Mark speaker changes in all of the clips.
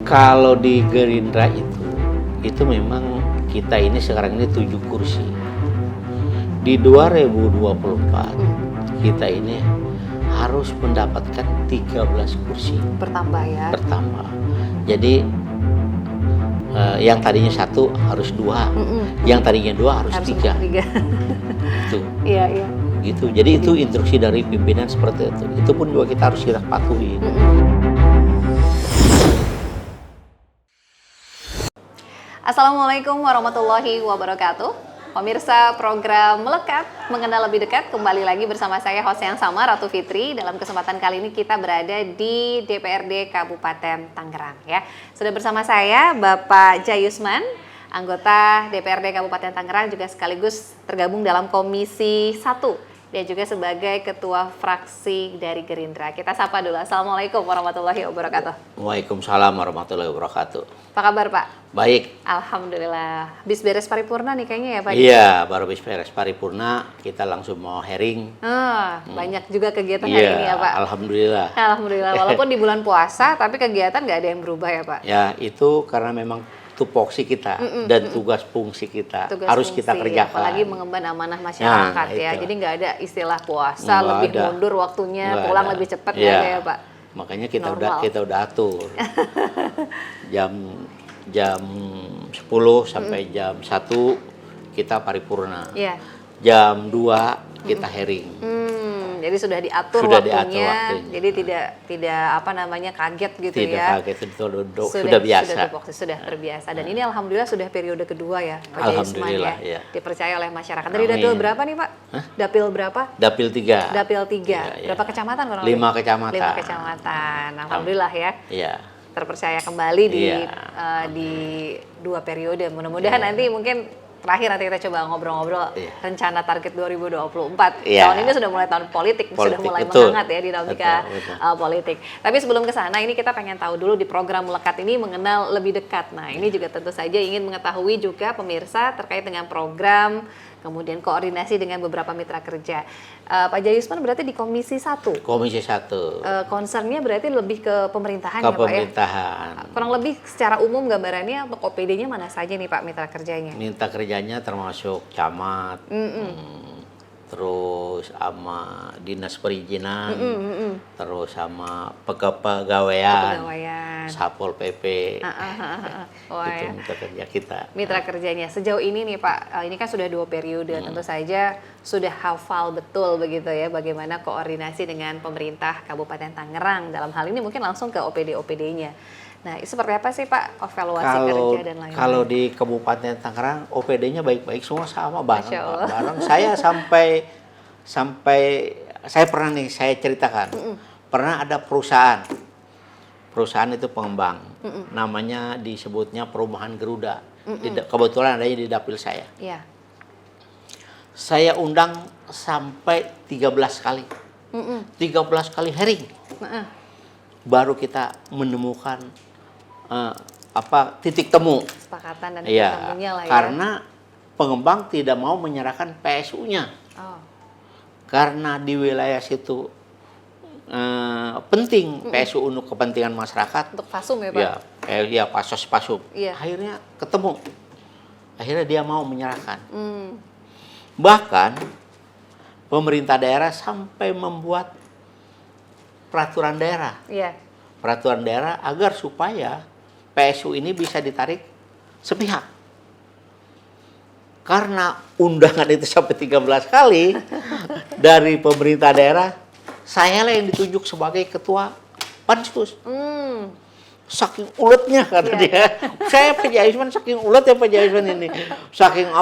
Speaker 1: Kalau di Gerindra itu memang kita ini sekarang ini 7 kursi. Di 2024 kita ini harus mendapatkan 13 kursi.
Speaker 2: Bertambah ya?
Speaker 1: Bertambah. Jadi yang tadinya 1 harus 2, yang tadinya 2 harus 3. Itu.
Speaker 2: Iya, iya.
Speaker 1: Gitu. Jadi itu instruksi dari pimpinan seperti itu. Itu pun juga kita harus patuhi.
Speaker 2: Assalamualaikum warahmatullahi wabarakatuh. Pemirsa program Melekat, Mengenal Lebih Dekat, kembali lagi bersama saya host yang sama, Ratu Fitri. Dalam kesempatan kali ini kita berada di DPRD Kabupaten Tangerang ya. Sudah bersama saya Bapak Jayusman, anggota DPRD Kabupaten Tangerang, juga sekaligus tergabung dalam Komisi 1 dan juga sebagai Ketua Fraksi dari Gerindra. Kita sapa dulu. Assalamualaikum warahmatullahi wabarakatuh.
Speaker 1: Waalaikumsalam warahmatullahi wabarakatuh.
Speaker 2: Apa kabar Pak?
Speaker 1: Baik.
Speaker 2: Alhamdulillah. Habis beres paripurna nih kayaknya ya Pak?
Speaker 1: Iya, baru habis beres paripurna, kita langsung mau hearing.
Speaker 2: Banyak juga kegiatan hari ini ya Pak?
Speaker 1: Alhamdulillah.
Speaker 2: Alhamdulillah. Walaupun di bulan puasa, tapi kegiatan nggak ada yang berubah ya Pak?
Speaker 1: Ya, itu karena memang tupoksi kita dan tugas fungsi kita harus kita kerjakan.
Speaker 2: Apalagi mengemban amanah masyarakat ya. Jadi nggak ada istilah puasa lebih mundur waktunya, pulang lebih cepat nggak ada ya Pak?
Speaker 1: Makanya kita udah atur jam 10 sampai jam 1 kita paripurna. Jam 2 kita hearing.
Speaker 2: Jadi sudah diatur waktunya. Jadi tidak apa namanya kaget gitu ya.
Speaker 1: Tidak kaget, sudah biasa.
Speaker 2: Sudah terbiasa. Dan ini alhamdulillah sudah periode kedua ya Pak Jayusman ya. Dipercaya oleh masyarakat. Dari dapil berapa nih Pak? Dapil berapa?
Speaker 1: Dapil 3.
Speaker 2: Dapil 3. Berapa kecamatan kurang lebih?
Speaker 1: 5 kecamatan.
Speaker 2: 5 kecamatan. Alhamdulillah ya.
Speaker 1: Iya.
Speaker 2: Terpercaya kembali di 2 periode. Mudah-mudahan nanti mungkin terakhir nanti kita coba ngobrol-ngobrol rencana target 2024. Tahun ini sudah mulai tahun politik sudah mulai menghangat ya dinamika politik. Tapi sebelum ke sana ini kita pengen tahu dulu di program Melekat ini mengenal lebih dekat. Nah, ini juga tentu saja ingin mengetahui juga pemirsa terkait dengan program, kemudian koordinasi dengan beberapa mitra kerja. Pak Jayusman berarti di Komisi 1.
Speaker 1: Komisi 1.
Speaker 2: Concernnya berarti lebih ke pemerintahan
Speaker 1: ya Pak ya?
Speaker 2: Pemerintahan. Kurang lebih secara umum gambarannya untuk OPD-nya mana saja nih Pak mitra kerjanya?
Speaker 1: Mitra kerjanya termasuk camat, terus sama dinas perizinan, terus sama pegawaian, Satpol PP. Itu mitra kerja kita.
Speaker 2: Mitra kerjanya sejauh ini nih Pak, ini kan sudah 2 periode, tentu saja sudah hafal betul begitu ya bagaimana koordinasi dengan pemerintah Kabupaten Tangerang. Dalam hal ini mungkin langsung ke OPD-nya. Nah, seperti apa sih Pak evaluasi kerja dan lain-lain?
Speaker 1: Kalau di Kabupaten Tangerang OPD-nya baik-baik semua sama bareng. Saya sampai saya pernah nih saya ceritakan. Pernah ada perusahaan itu pengembang. Namanya disebutnya Perumahan Garuda. Kebetulan adanya di dapil saya.
Speaker 2: Iya.
Speaker 1: Saya undang sampai 13 kali. 13 kali hearing. Baru kita menemukan titik temu.
Speaker 2: Kesepakatan dan titik temunya lah ya.
Speaker 1: Karena pengembang tidak mau menyerahkan PSU-nya. Karena di wilayah situ penting PSU untuk kepentingan masyarakat.
Speaker 2: Untuk Pasum ya Pak?
Speaker 1: Iya, Pasum.
Speaker 2: Iya.
Speaker 1: Akhirnya ketemu. Akhirnya dia mau menyerahkan. Bahkan pemerintah daerah sampai membuat peraturan daerah. Peraturan daerah agar supaya PSU ini bisa ditarik sepihak. Karena undangan itu sampai 13 kali dari pemerintah daerah, saya lah yang ditunjuk sebagai ketua Pansus. Saking uletnya kata dia. Saya Pak Jayusman saking ulet ya Pak Jayusman ini. Saking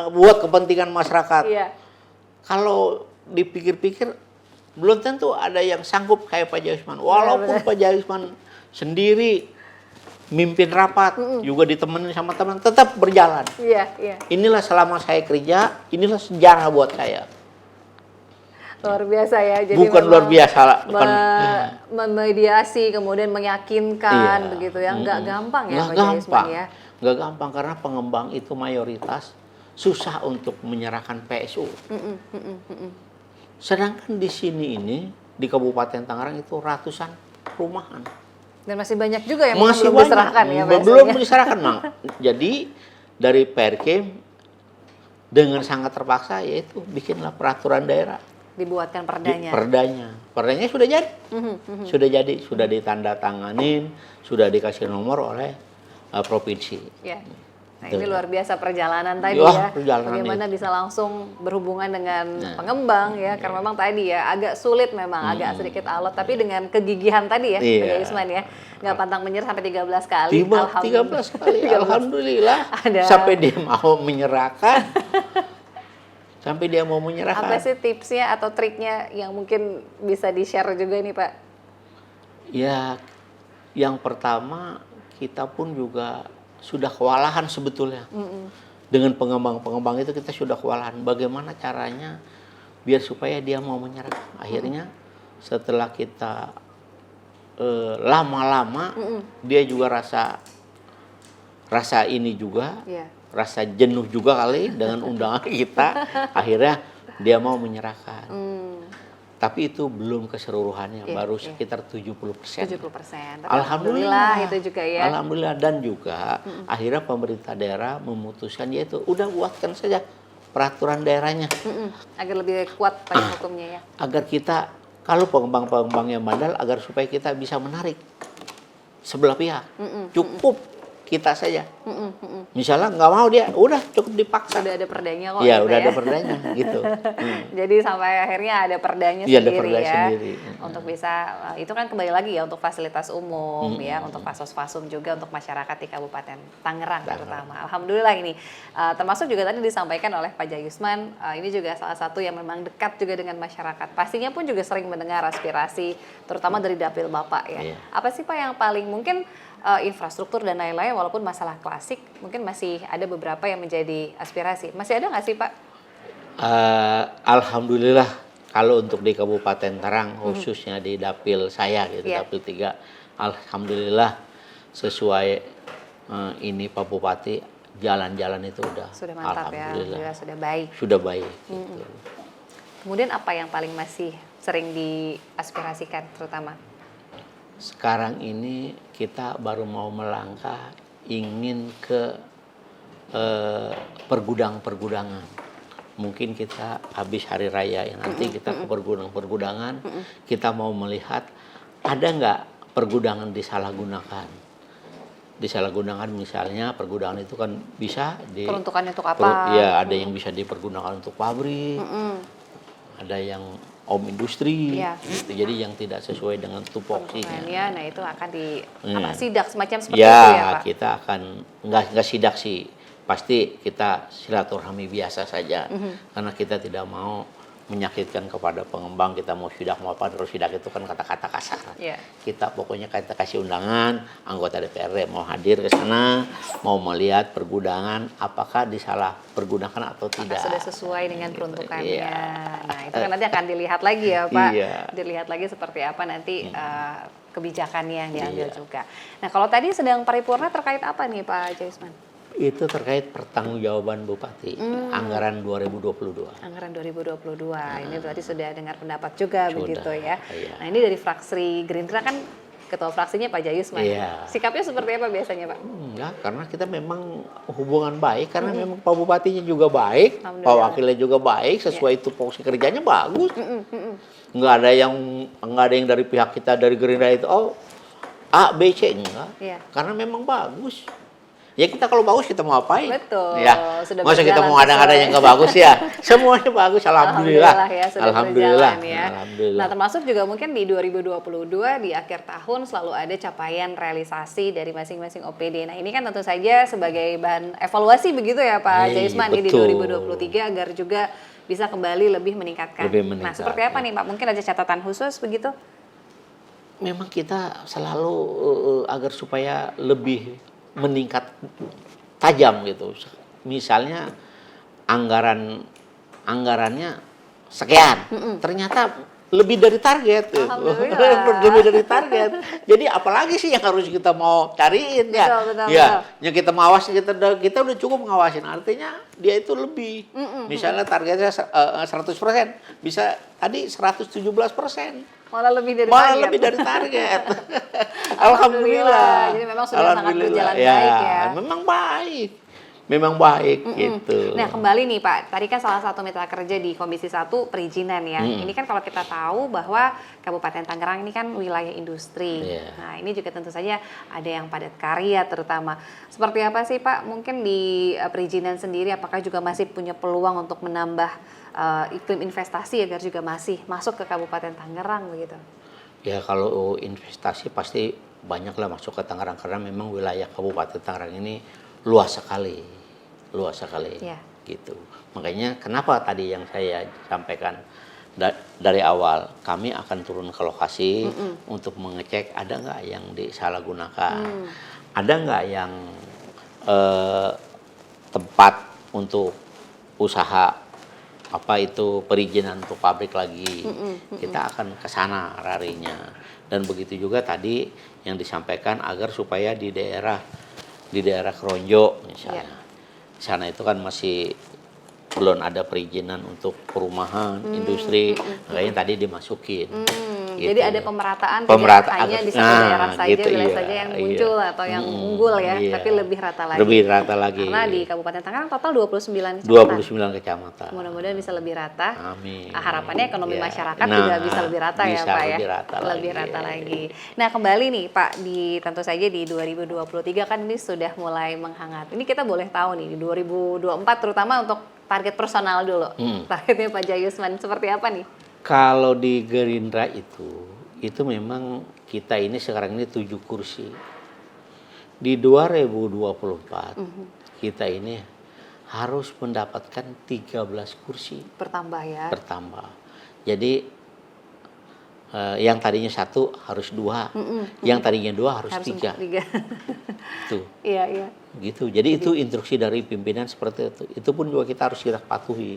Speaker 1: buat kepentingan masyarakat. Kalau dipikir-pikir belum tentu ada yang sanggup kayak Pak Jayusman. Walaupun Pak Jayusman sendiri mimpin rapat, juga ditemenin sama teman, tetap berjalan. Inilah selama saya kerja, inilah sejarah buat saya.
Speaker 2: Luar biasa ya. Jadi
Speaker 1: bukan luar biasa lah.
Speaker 2: Memediasi, kemudian meyakinkan begitu ya. Nggak gampang ya Pak Jayusman ya.
Speaker 1: Nggak gampang karena pengembang itu mayoritas susah untuk menyerahkan PSU. Sedangkan di sini ini, di Kabupaten Tangerang itu ratusan perumahan.
Speaker 2: Dan masih banyak juga yang
Speaker 1: Masih
Speaker 2: belum
Speaker 1: banyak.
Speaker 2: diserahkan ya Pak?
Speaker 1: Belum diserahkan, Mang. Jadi dari PRK dengan sangat terpaksa yaitu bikinlah peraturan daerah.
Speaker 2: Dibuatkan perdanya.
Speaker 1: Perdanya sudah jadi. Sudah jadi, sudah ditandatanganin, sudah dikasih nomor oleh provinsi.
Speaker 2: Ya. Nah, ini luar biasa perjalanan tadi
Speaker 1: Wah,
Speaker 2: ya.
Speaker 1: perjalanan
Speaker 2: Bagaimana bisa langsung berhubungan dengan pengembang ya. Karena memang tadi ya agak sulit memang, agak sedikit alot. Tapi dengan kegigihan tadi ya, Pak Yusman ya. Nggak pantang menyerah sampai 13 kali.
Speaker 1: 13 kali, alhamdulillah.
Speaker 2: Ada.
Speaker 1: Sampai dia mau menyerahkan. Sampai dia mau menyerahkan.
Speaker 2: Apa sih tipsnya atau triknya yang mungkin bisa di-share juga nih Pak?
Speaker 1: Ya, yang pertama kita pun juga sudah kewalahan sebetulnya. Dengan pengembang-pengembang itu kita sudah kewalahan. Bagaimana caranya biar supaya dia mau menyerah. Akhirnya setelah kita lama-lama dia juga rasa ini juga, rasa jenuh juga kali dengan undangan kita. Akhirnya dia mau menyerahkan. Tapi itu belum keseluruhannya, baru sekitar 70%.
Speaker 2: 70%.
Speaker 1: Alhamdulillah
Speaker 2: itu juga ya.
Speaker 1: Alhamdulillah, dan juga akhirnya pemerintah daerah memutuskan yaitu udah buatkan saja peraturan daerahnya.
Speaker 2: Agar lebih kuat payung hukumnya ya.
Speaker 1: Agar kita, kalau pengembang-pengembang yang bandel, agar supaya kita bisa menarik sebelah pihak. Cukup kita saja. Misalnya nggak mau dia, udah cukup dipaksa.
Speaker 2: Sudah ada perdanya kok.
Speaker 1: Iya,
Speaker 2: gitu
Speaker 1: udah
Speaker 2: ya.
Speaker 1: ada perdanya gitu.
Speaker 2: Jadi sampai akhirnya ada perdanya
Speaker 1: Iya, ada
Speaker 2: sendiri
Speaker 1: perda
Speaker 2: ya.
Speaker 1: sendiri.
Speaker 2: Untuk bisa, itu kan kembali lagi ya untuk fasilitas umum ya, untuk fasos-fasum juga untuk masyarakat di Kabupaten Tangerang terutama. Alhamdulillah ini. Termasuk juga tadi disampaikan oleh Pak Jayusman, ini juga salah satu yang memang dekat juga dengan masyarakat. Pastinya pun juga sering mendengar aspirasi, terutama dari dapil Bapak ya.
Speaker 1: Iya.
Speaker 2: Apa sih Pak yang paling mungkin infrastruktur dan lain-lain, walaupun masalah klasik mungkin masih ada beberapa yang menjadi aspirasi. Masih ada nggak sih Pak?
Speaker 1: Alhamdulillah kalau untuk di Kabupaten Tarang khususnya di dapil saya gitu, dapil 3, alhamdulillah sesuai ini Pak Bupati, jalan-jalan itu
Speaker 2: Sudah mantap ya, alhamdulillah sudah baik.
Speaker 1: Sudah baik. Gitu.
Speaker 2: Kemudian apa yang paling masih sering diaspirasikan terutama?
Speaker 1: Sekarang ini kita baru mau melangkah ingin ke pergudangan. Mungkin kita habis hari raya ya, nanti kita ke pergudangan, kita mau melihat ada nggak pergudangan disalahgunakan. Disalahgunakan misalnya pergudangan itu kan bisa
Speaker 2: peruntukannya untuk apa?
Speaker 1: Ya, ada yang bisa dipergunakan untuk pabrik, ada yang industri, gitu. Jadi yang tidak sesuai dengan tupoksinya.
Speaker 2: Nah itu akan sidak semacam seperti itu
Speaker 1: ya
Speaker 2: Pak?
Speaker 1: Kita akan nggak sidak sih, pasti kita silaturahmi biasa saja, karena kita tidak mau menyakitkan kepada pengembang. Kita mau sidak mau apa, terus sidak itu kan kata-kata kasar. Kita pokoknya kita kasih undangan anggota DPRD mau hadir ke sana, mau melihat pergudangan apakah disalah pergunakan atau tidak.
Speaker 2: Sudah sesuai dengan peruntukannya. Nah itu kan nanti akan dilihat lagi ya Pak. Dilihat lagi seperti apa nanti kebijakannya yang diambil juga. Nah kalau tadi sedang paripurna terkait apa nih Pak Jayusman?
Speaker 1: Itu terkait pertanggungjawaban Bupati, anggaran 2022.
Speaker 2: Anggaran 2022, ini berarti sudah dengar pendapat juga begitu ya. Nah ini dari fraksi Gerindra kan ketua fraksinya Pak Jayusman. Sikapnya seperti apa biasanya Pak?
Speaker 1: Enggak, karena kita memang hubungan baik, karena memang Pak Bupatinya juga baik, Pak Wakilnya juga baik, sesuai tupoksi kerjanya bagus. Nggak ada yang dari pihak kita dari Gerindra itu A, B, C, enggak. Karena memang bagus. Ya kita kalau bagus kita mau apain?
Speaker 2: Betul.
Speaker 1: Ya. Masa kita mau ada yang nggak bagus ya? Semuanya bagus, alhamdulillah.
Speaker 2: Ya,
Speaker 1: alhamdulillah.
Speaker 2: Ya.
Speaker 1: Alhamdulillah.
Speaker 2: Nah termasuk juga mungkin di 2022 di akhir tahun selalu ada capaian realisasi dari masing-masing OPD. Nah ini kan tentu saja sebagai bahan evaluasi begitu ya Pak Jayusman di 2023 agar juga bisa kembali lebih meningkatkan. Nah seperti apa nih Pak? Mungkin ada catatan khusus begitu?
Speaker 1: Memang kita selalu agar supaya lebih meningkat tajam gitu. Misalnya anggarannya sekian, ternyata lebih dari target.
Speaker 2: Alhamdulillah.
Speaker 1: Lebih dari target. Jadi apalagi sih yang harus kita mau cariin ya?
Speaker 2: Betul,
Speaker 1: Ya,
Speaker 2: betul.
Speaker 1: yang kita ngawasin kita udah cukup ngawasin. Artinya dia itu lebih. Misalnya targetnya 100%, bisa tadi 117%.
Speaker 2: Malah lebih dari
Speaker 1: Malah
Speaker 2: target.
Speaker 1: lebih dari target.
Speaker 2: Alhamdulillah. Jadi memang sudah sangat
Speaker 1: Alhamdulillah.
Speaker 2: berjalan baik ya.
Speaker 1: Memang baik. Memang baik gitu.
Speaker 2: Nah, kembali nih Pak, tadi kan salah satu mitra kerja di Komisi 1 perizinan ya. Ini kan kalau kita tahu bahwa Kabupaten Tangerang ini kan wilayah industri.
Speaker 1: Iya.
Speaker 2: Nah, ini juga tentu saja ada yang padat karya terutama. Seperti apa sih Pak, mungkin di perizinan sendiri apakah juga masih punya peluang untuk menambah iklim investasi agar juga masih masuk ke Kabupaten Tangerang begitu?
Speaker 1: Ya kalau investasi pasti banyaklah masuk ke Tangerang karena memang wilayah Kabupaten Tangerang ini luas sekali
Speaker 2: Ya.
Speaker 1: gitu. Makanya kenapa tadi yang saya sampaikan dari awal kami akan turun ke lokasi untuk mengecek ada nggak yang disalahgunakan, ada nggak yang tempat untuk usaha apa itu perizinan untuk pabrik lagi, kita akan ke sana larinya. Dan begitu juga tadi yang disampaikan agar supaya di daerah Keronjo misalnya, di sana itu kan masih belum ada perizinan untuk perumahan, industri, makanya tadi dimasukin. Gitu.
Speaker 2: Jadi ada pemerataan,
Speaker 1: Pemerataan,
Speaker 2: tidak hanya di satu daerah saja,
Speaker 1: gitu,
Speaker 2: wilayah
Speaker 1: iya,
Speaker 2: saja yang muncul atau yang unggul ya,
Speaker 1: iya.
Speaker 2: tapi lebih rata lagi.
Speaker 1: Lebih rata lagi.
Speaker 2: Karena di Kabupaten Tangerang total 29 kecamatan.
Speaker 1: 29 kecamatan.
Speaker 2: Mudah-mudahan bisa lebih rata.
Speaker 1: Amin.
Speaker 2: Harapannya ekonomi
Speaker 1: Iya.
Speaker 2: masyarakat juga bisa lebih rata ya
Speaker 1: bisa
Speaker 2: Pak ya.
Speaker 1: lebih rata
Speaker 2: Lebih
Speaker 1: lagi.
Speaker 2: rata lagi. Nah kembali nih Pak, tentu saja di 2023 kan ini sudah mulai menghangat. Ini kita boleh tahu nih di 2024 terutama untuk target personal dulu. Targetnya Pak Jayusman seperti apa nih?
Speaker 1: Kalau di Gerindra itu memang kita ini sekarang ini 7 kursi. Di 2024 kita ini harus mendapatkan 13 kursi.
Speaker 2: Bertambah ya.
Speaker 1: Bertambah. Jadi yang tadinya 1 harus 2, yang tadinya 2 harus 3. Tuh.
Speaker 2: Iya, iya.
Speaker 1: Gitu. Jadi itu instruksi dari pimpinan seperti itu. Itu pun juga kita harus kita patuhi.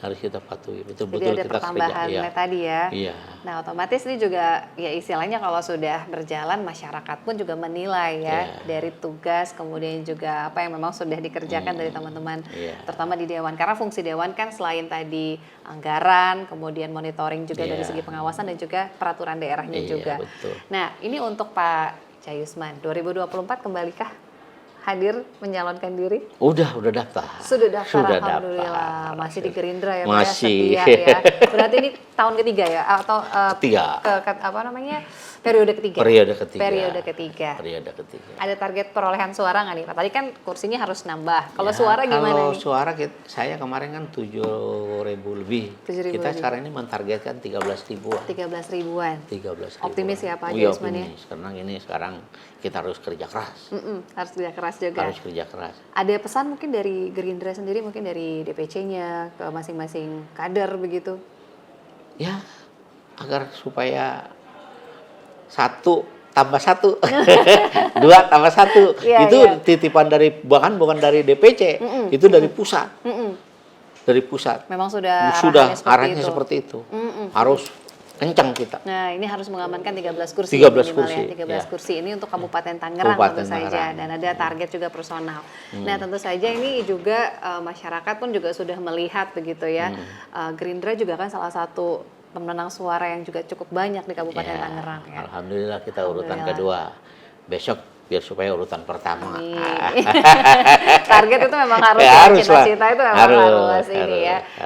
Speaker 1: Harus kita patuhi. Betul-betul
Speaker 2: Jadi ada
Speaker 1: kita
Speaker 2: pertambahan
Speaker 1: kerja.
Speaker 2: tadi ya.
Speaker 1: Iya.
Speaker 2: Nah, otomatis ini juga ya istilahnya kalau sudah berjalan masyarakat pun juga menilai ya dari tugas kemudian juga apa yang memang sudah dikerjakan dari teman-teman terutama di dewan. Karena fungsi dewan kan selain tadi anggaran, kemudian monitoring juga dari segi pengawasan dan juga peraturan daerahnya juga.
Speaker 1: Betul.
Speaker 2: Nah, ini untuk Pak Jayusman 2024 kembalikah hadir menyalonkan diri?
Speaker 1: Udah daftar.
Speaker 2: Sudah daftar,
Speaker 1: Sudah
Speaker 2: alhamdulillah.
Speaker 1: daftar.
Speaker 2: Masih di Gerindra ya,
Speaker 1: Masih.
Speaker 2: Pak ya, setia ya. Berarti ini tahun ketiga ya, atau
Speaker 1: Ketiga.
Speaker 2: apa namanya, periode ketiga?
Speaker 1: Periode ketiga.
Speaker 2: Periode ketiga.
Speaker 1: Periode ketiga.
Speaker 2: Ada target perolehan suara nggak nih Pak? Tadi kan kursinya harus nambah. Kalau suara gimana
Speaker 1: kalau
Speaker 2: nih?
Speaker 1: suara saya kemarin kan 7.000 lebih.
Speaker 2: 7.000
Speaker 1: Kita
Speaker 2: lebih.
Speaker 1: sekarang ini mentargetkan 13 ribuan.
Speaker 2: 13 ribuan.
Speaker 1: 13 ribuan.
Speaker 2: Optimis ya Pak
Speaker 1: Iya,
Speaker 2: Jayusman ya?
Speaker 1: optimis. Karena ini sekarang kita harus kerja keras.
Speaker 2: Harus kerja keras juga.
Speaker 1: Harus kerja keras.
Speaker 2: Ada pesan mungkin dari Gerindra sendiri, mungkin dari DPC-nya ke masing-masing kader begitu?
Speaker 1: Ya, agar supaya 1 tambah 1, 2 tambah 1.
Speaker 2: Iya,
Speaker 1: itu
Speaker 2: iya.
Speaker 1: titipan dari bukan dari DPC, itu dari pusat. Dari pusat.
Speaker 2: Memang sudah
Speaker 1: arahnya seperti itu. Harus kencang kita.
Speaker 2: Nah, ini harus mengamankan 13 kursi
Speaker 1: 13
Speaker 2: minimal
Speaker 1: kursi,
Speaker 2: ya. 13
Speaker 1: ya.
Speaker 2: kursi ini untuk Kabupaten Tangerang
Speaker 1: Kabupaten
Speaker 2: tentu saja
Speaker 1: Tangerang.
Speaker 2: dan ada target juga personal. Nah, tentu saja ini juga masyarakat pun juga sudah melihat begitu ya. Gerindra juga kan salah satu pemenang suara yang juga cukup banyak di Kabupaten
Speaker 1: Ya,
Speaker 2: Tangerang ya.
Speaker 1: Alhamdulillah kita urutan kedua. Besok biar supaya urutan pertama.
Speaker 2: Target itu memang harus
Speaker 1: Ya,
Speaker 2: ya,
Speaker 1: harus lah.
Speaker 2: cita-cita itu memang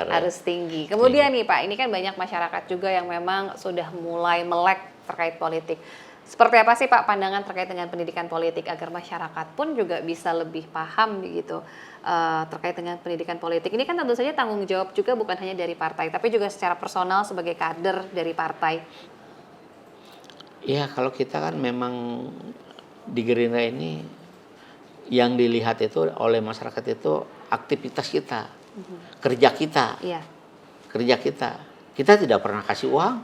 Speaker 2: harus tinggi. Kemudian nih Pak, ini kan banyak masyarakat juga yang memang sudah mulai melek terkait politik. Seperti apa sih Pak pandangan terkait dengan pendidikan politik agar masyarakat pun juga bisa lebih paham begitu terkait dengan pendidikan politik. Ini kan tentu saja tanggung jawab juga bukan hanya dari partai, tapi juga secara personal sebagai kader dari partai.
Speaker 1: Ya kalau kita kan memang di Gerindra ini yang dilihat itu oleh masyarakat itu aktivitas kita, kerja kita,
Speaker 2: Iya.
Speaker 1: kerja kita. Kita tidak pernah kasih uang.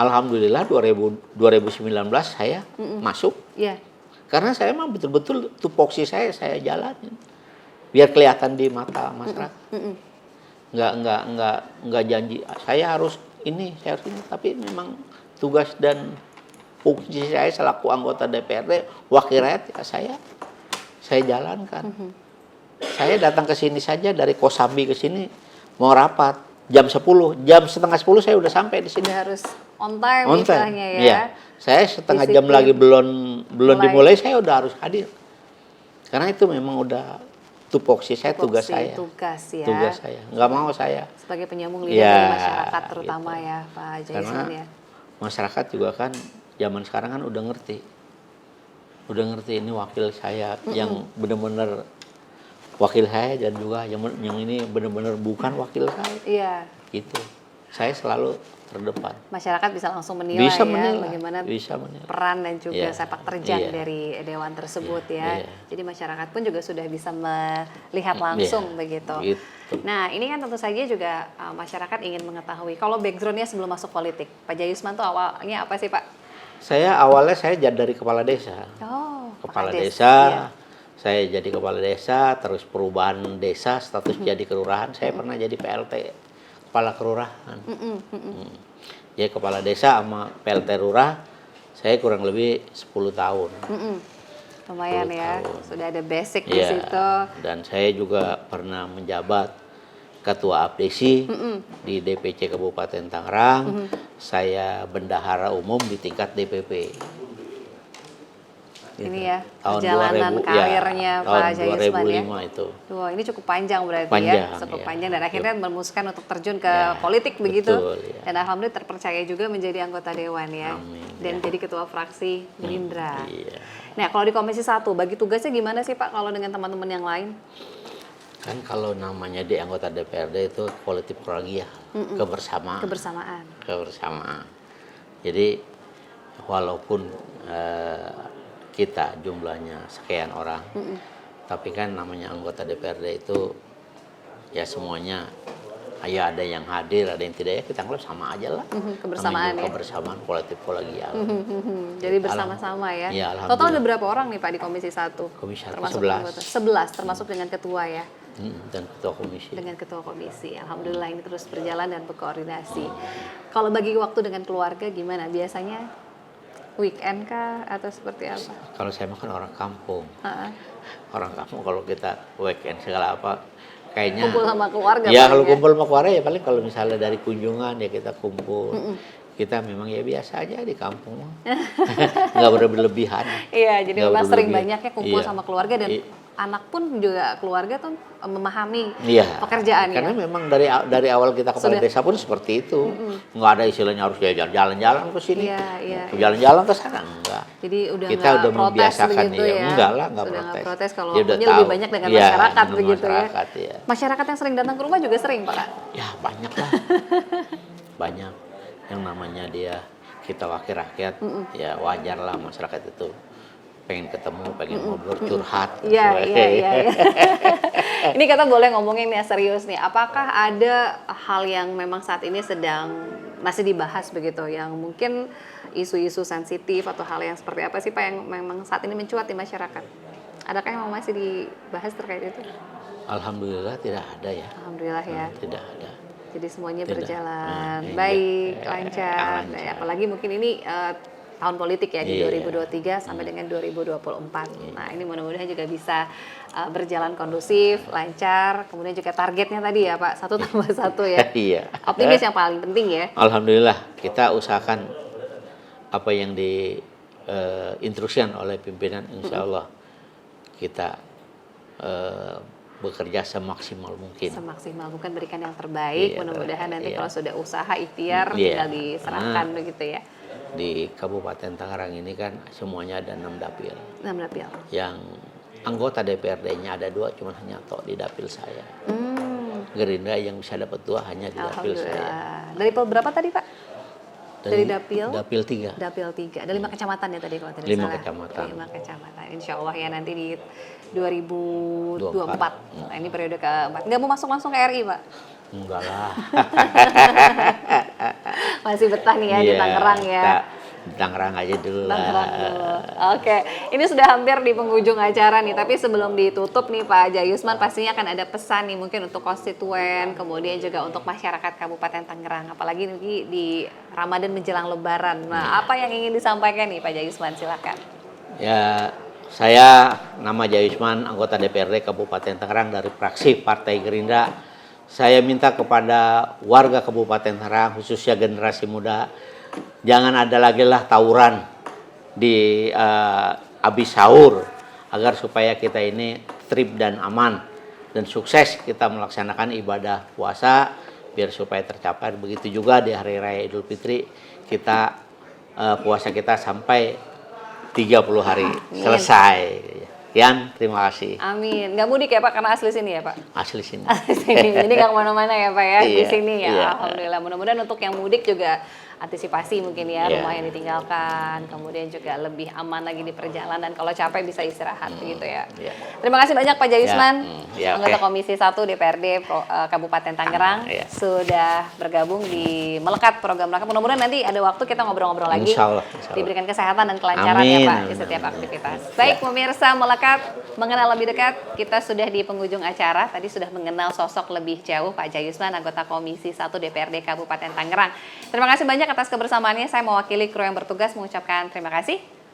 Speaker 1: Alhamdulillah 2019 saya masuk.
Speaker 2: Iya.
Speaker 1: Karena saya mah betul-betul tupoksi saya jalanin. Biar kelihatan di mata masyarakat. Nggak janji. Saya harus ini, saya harus ini. Tapi memang tugas dan fungsi saya selaku anggota DPRD, wakil rakyat ya saya jalankan. Saya datang ke sini saja dari Kosambi ke sini mau rapat jam 10, jam setengah 10 saya udah sampai di sini.
Speaker 2: Udah harus on time
Speaker 1: On time.
Speaker 2: istilahnya ya.
Speaker 1: Iya. Saya setengah jam
Speaker 2: Disiplin.
Speaker 1: lagi belum dimulai saya udah harus hadir. Karena itu memang udah tupoksi saya, tugas saya.
Speaker 2: Tugas ya.
Speaker 1: Tugas saya. Nggak mau saya.
Speaker 2: Sebagai penyambung lidah
Speaker 1: Ya,
Speaker 2: dari masyarakat terutama
Speaker 1: gitu.
Speaker 2: ya Pak
Speaker 1: Karena
Speaker 2: Jaisman ya.
Speaker 1: masyarakat juga kan zaman sekarang kan udah ngerti. Udah ngerti ini wakil saya yang benar-benar wakil saya dan juga yang ini benar-benar bukan wakil saya.
Speaker 2: Iya.
Speaker 1: Gitu. Saya selalu terdepan.
Speaker 2: Masyarakat bisa langsung menilai
Speaker 1: Bisa
Speaker 2: ya
Speaker 1: menilai.
Speaker 2: bagaimana
Speaker 1: Bisa menilai.
Speaker 2: peran dan juga
Speaker 1: Iya,
Speaker 2: sepak terjang
Speaker 1: iya.
Speaker 2: dari dewan tersebut ya.
Speaker 1: iya.
Speaker 2: Jadi masyarakat pun juga sudah bisa melihat langsung
Speaker 1: Iya,
Speaker 2: begitu.
Speaker 1: gitu.
Speaker 2: Nah ini kan tentu saja juga masyarakat ingin mengetahui kalau backgroundnya sebelum masuk politik, Pak Jaisman tuh awalnya apa sih Pak?
Speaker 1: Awalnya saya jadi dari kepala desa.
Speaker 2: Oh,
Speaker 1: Kepala
Speaker 2: Kades.
Speaker 1: desa,
Speaker 2: Iya.
Speaker 1: saya jadi kepala desa, terus perubahan desa, status jadi kelurahan. Saya pernah jadi PLT, kepala kelurahan. Jadi kepala desa sama PLT lurah, saya kurang lebih 10 tahun.
Speaker 2: Lumayan
Speaker 1: 10
Speaker 2: ya,
Speaker 1: tahun.
Speaker 2: sudah ada basic di
Speaker 1: Iya,
Speaker 2: situ.
Speaker 1: dan saya juga pernah menjabat Ketua APDSI di DPC Kabupaten Tangerang. Saya bendahara umum di tingkat DPP.
Speaker 2: Ini ya,
Speaker 1: Tahun
Speaker 2: perjalanan
Speaker 1: 2000,
Speaker 2: karirnya
Speaker 1: ya,
Speaker 2: Pak
Speaker 1: tahun
Speaker 2: Jaisman ya.
Speaker 1: 2005 itu.
Speaker 2: Wah, ini cukup panjang berarti ya,
Speaker 1: Panjang,
Speaker 2: cukup
Speaker 1: ya.
Speaker 2: panjang dan akhirnya memutuskan untuk terjun ke
Speaker 1: Ya,
Speaker 2: politik begitu.
Speaker 1: betul, ya.
Speaker 2: Dan alhamdulillah terpercaya juga menjadi anggota dewan ya.
Speaker 1: Amin,
Speaker 2: Dan
Speaker 1: ya.
Speaker 2: jadi ketua fraksi Gerindra.
Speaker 1: Iya.
Speaker 2: Nah, kalau di Komisi 1 bagi tugasnya gimana sih Pak kalau dengan teman-teman yang lain?
Speaker 1: Kan kalau namanya di anggota DPRD itu politik kolegial, kebersamaan.
Speaker 2: Kebersamaan.
Speaker 1: Jadi walaupun kita jumlahnya sekian orang, tapi kan namanya anggota DPRD itu ya semuanya ya ada yang hadir, ada yang tidak, ya kita anggap sama aja lah.
Speaker 2: Kebersamaan
Speaker 1: Namanya
Speaker 2: ya.
Speaker 1: kebersamaan politik kolegial.
Speaker 2: Jadi bersama-sama ya.
Speaker 1: Ya,
Speaker 2: Total
Speaker 1: alhamdulillah.
Speaker 2: ada berapa orang nih Pak di Komisi 1?
Speaker 1: Komisi 1
Speaker 2: Termasuk
Speaker 1: 11.
Speaker 2: anggota? 11 termasuk dengan ketua ya.
Speaker 1: Dan ketua komisi.
Speaker 2: Dengan ketua komisi. Alhamdulillah ini terus berjalan dan berkoordinasi. Kalau bagi waktu dengan keluarga gimana? Biasanya weekend kah atau seperti apa?
Speaker 1: Kalau saya makan orang kampung.
Speaker 2: Heeh.
Speaker 1: Orang kampung kalau kita weekend segala apa kayaknya
Speaker 2: Kumpul sama keluarga.
Speaker 1: ya
Speaker 2: paling
Speaker 1: kalau kumpul sama keluarga ya paling kalau misalnya dari kunjungan ya kita kumpul. Kita memang ya biasa aja di kampung. Nggak berlebihan.
Speaker 2: Iya, jadi
Speaker 1: Nggak
Speaker 2: memang sering
Speaker 1: berlebihan.
Speaker 2: banyaknya kumpul
Speaker 1: Iya.
Speaker 2: sama keluarga dan anak pun juga keluarga tuh memahami
Speaker 1: Iya.
Speaker 2: pekerjaan
Speaker 1: Karena
Speaker 2: ya.
Speaker 1: memang dari awal kita kepala desa pun seperti itu. Nggak ada istilahnya harus jalan-jalan ke sini.
Speaker 2: Iya.
Speaker 1: Jalan-jalan ke sana enggak.
Speaker 2: Jadi udah
Speaker 1: Kita
Speaker 2: nggak
Speaker 1: udah
Speaker 2: protes
Speaker 1: membiasakan
Speaker 2: begitu
Speaker 1: ya.
Speaker 2: ya.
Speaker 1: Enggak lah, enggak
Speaker 2: Sudah nggak
Speaker 1: protes.
Speaker 2: protes kalau
Speaker 1: Dia udah
Speaker 2: waktunya lebih
Speaker 1: tahu.
Speaker 2: banyak dengan
Speaker 1: Iya,
Speaker 2: masyarakat
Speaker 1: dengan
Speaker 2: begitu
Speaker 1: masyarakat,
Speaker 2: ya.
Speaker 1: ya.
Speaker 2: Masyarakat yang sering datang ke rumah juga sering Pak Kak?
Speaker 1: Ya banyak lah. Banyak. Yang namanya dia kita wakil rakyat, ya wajar lah masyarakat itu pengen ketemu, pengen ngobrol, curhat.
Speaker 2: Iya. Ini kita boleh ngomongin ya serius nih. Apakah ada hal yang memang saat ini sedang masih dibahas begitu, yang mungkin isu-isu sensitif atau hal yang seperti apa sih Pak yang memang saat ini mencuat di masyarakat? Adakah yang masih dibahas terkait itu?
Speaker 1: Alhamdulillah tidak ada ya.
Speaker 2: Alhamdulillah ya.
Speaker 1: Tidak ada.
Speaker 2: Jadi semuanya
Speaker 1: Tidak.
Speaker 2: berjalan
Speaker 1: Iya.
Speaker 2: baik, lancar.
Speaker 1: Lancar.
Speaker 2: Nah, apalagi mungkin ini tahun politik ya di
Speaker 1: Iya.
Speaker 2: 2023 sampai dengan 2024. Nah, ini mudah-mudahan juga bisa berjalan kondusif, lancar. Kemudian juga targetnya tadi ya Pak, 1+1 ya.
Speaker 1: Iya.
Speaker 2: Optimis yang paling penting ya.
Speaker 1: Alhamdulillah kita usahakan apa yang diinstruksikan oleh pimpinan, insya Allah kita bekerja semaksimal mungkin.
Speaker 2: Semaksimal mungkin berikan yang terbaik.
Speaker 1: Iya,
Speaker 2: Mudah-mudahan nanti
Speaker 1: iya.
Speaker 2: kalau sudah usaha ikhtiar
Speaker 1: Iya.
Speaker 2: tinggal diserahkan begitu ya.
Speaker 1: Di Kabupaten Tangerang ini kan semuanya ada 6 dapil.
Speaker 2: 6 dapil.
Speaker 1: Yang anggota DPRD-nya ada 2, cuma hanya tok di dapil saya. Gerindra yang bisa dapat 2 hanya di dapil saya.
Speaker 2: Alhamdulillah. Dari berapa tadi Pak? Dari dapil?
Speaker 1: Dapil 3.
Speaker 2: Dapil 3. Ada 5 kecamatan ya tadi kalau tidak
Speaker 1: 5
Speaker 2: salah.
Speaker 1: kecamatan.
Speaker 2: 5 kecamatan. Insya Allah ya nanti di 2024. Nah, ini periode keempat. Nggak mau masuk langsung ke RI Pak?
Speaker 1: Enggak lah.
Speaker 2: Masih betah nih ya di
Speaker 1: Iya,
Speaker 2: Tangerang ya.
Speaker 1: Di Tangerang aja dulu
Speaker 2: Tangerang
Speaker 1: lah.
Speaker 2: dulu. Oke, ini sudah hampir di penghujung acara nih, tapi sebelum ditutup nih Pak Jayusman pastinya akan ada pesan nih mungkin untuk konstituen, kemudian juga untuk masyarakat Kabupaten Tangerang, apalagi nih di Ramadan menjelang Lebaran. Nah, apa yang ingin disampaikan nih Pak Jayusman? Silakan.
Speaker 1: Ya, saya nama Jayusman, anggota DPRD Kabupaten Tangerang dari fraksi Partai Gerindra. Saya minta kepada warga Kabupaten Tangerang, khususnya generasi muda, jangan ada lagi lah tawuran di habis sahur, agar supaya kita ini tertib dan aman dan sukses kita melaksanakan ibadah puasa biar supaya tercapai. Begitu juga di hari raya Idul Fitri kita puasa kita sampai 30 hari selesai. Kian, terima kasih.
Speaker 2: Amin. Nggak mudik ya Pak, karena asli sini ya Pak?
Speaker 1: Asli sini.
Speaker 2: Asli sini. Jadi nggak kemana-mana ya Pak ya, di
Speaker 1: Iya,
Speaker 2: sini ya.
Speaker 1: iya.
Speaker 2: Alhamdulillah. Mudah-mudahan untuk yang mudik juga antisipasi mungkin ya,
Speaker 1: Iya.
Speaker 2: rumah yang ditinggalkan, kemudian juga lebih aman lagi di perjalanan. Kalau capek bisa istirahat gitu ya.
Speaker 1: Iya.
Speaker 2: Terima kasih banyak Pak Jayusman,
Speaker 1: Ya,
Speaker 2: anggota
Speaker 1: oke.
Speaker 2: Komisi 1 DPRD Kabupaten Tangerang,
Speaker 1: Iya.
Speaker 2: sudah bergabung di Melekat program Melekat. Mudah-mudahan nanti ada waktu kita ngobrol-ngobrol lagi.
Speaker 1: Insya Allah, insya Allah.
Speaker 2: Diberikan kesehatan dan kelancaran ya
Speaker 1: Amin,
Speaker 2: Pak
Speaker 1: amin,
Speaker 2: di setiap
Speaker 1: amin.
Speaker 2: aktivitas. Baik pemirsa Melekat, mengenal lebih dekat, kita sudah di penghujung acara. Tadi sudah mengenal sosok lebih jauh Pak Jayusman, anggota Komisi 1 DPRD Kabupaten Tangerang. Terima kasih banyak atas kebersamaannya. Saya mewakili kru yang bertugas mengucapkan terima kasih.